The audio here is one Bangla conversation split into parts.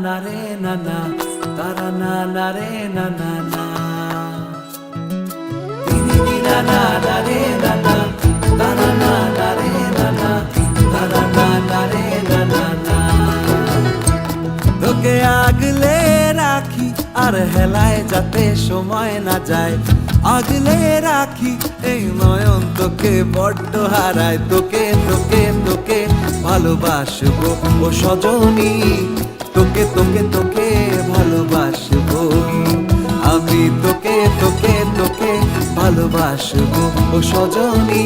না রে না না, তারা না না রে না না না, না না না রে না না, তারা না না রে না না, তারা না না রে না না না। তোকে আগলে রাখি আর হেলায় যাতে সময় না যায়, আগলে রাখি এই নয়ন তোকে বড্ড হারায়। তোকে তোকে তোকে ভালোবাসবো ও সজনী, তোকে তোকে তোকে ভালোবাসবো আমি, তোকে তোকে তোকে ভালোবাসবো ও সজনী,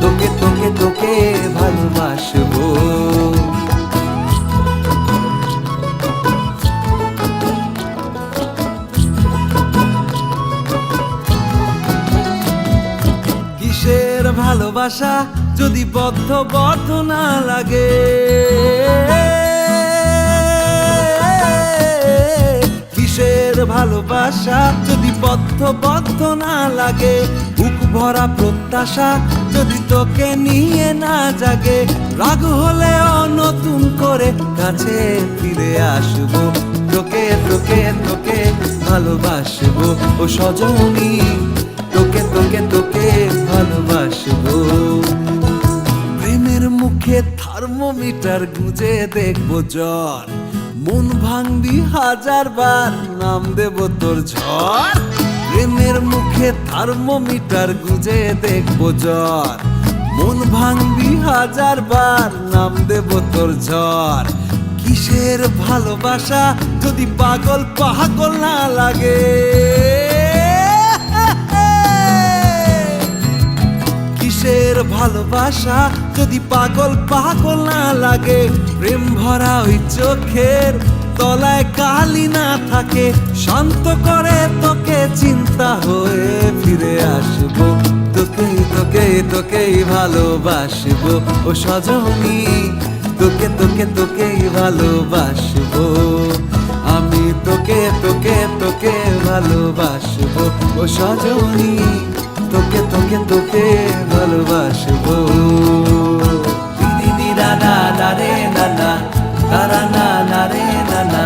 তোকে তোকে তোকে ভালোবাসবো। কিসের ভালোবাসা যদি বদ্ধ বদ্ধ না লাগে, কিসের ভালোবাসা যদি বদ্ধ বদ্ধ না লাগে, বুক ভরা প্রত্যাশা যদি তোকে নিয়ে না জাগে, রাগ হলেও নতুন করে কাছে ফিরে আসবো, তোকে তোকে তোকে ভালোবাসবো ও সজনী, তোকে তোকে তোকে ভালোবাসবো। প্রেমের মুখে থার্মোমিটার গুঁজে দেখবো জ্বর, মন ভাঙবি হাজার বার নাম দেব তোর ঝড়। প্রেমের মুখে থার্মোমিটার গুঁজে দেখবো জ্বর, মন ভাঙবি হাজার বার নাম দেব তোর ঝড়। কিসের ভালোবাসা যদি পাগল পাগল না লাগে, কিসের ভালোবাসা যদি পাগল পাগল না লাগে, প্রেম ভরা ওই চোখের তলায় কালি না থাকে, শান্ত করে তোকে চিন্তা হয়ে ফিরে আসবো, তোকে তোকে তোকেই ভালোবাসবো ও সজনী, তোকে তোকে তোকেই ভালোবাসবো আমি, তোকে তোকে তোকে ভালোবাসবো ও সজনী, তোকে তোকে তোকে ভালোবাসবো। দিদি না না না রে না না, তারা না না রে না না,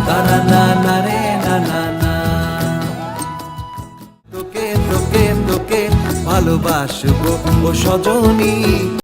তারা না না রে না না না, তোকে তোকে তোকে ভালোবাসবো ও সজনী।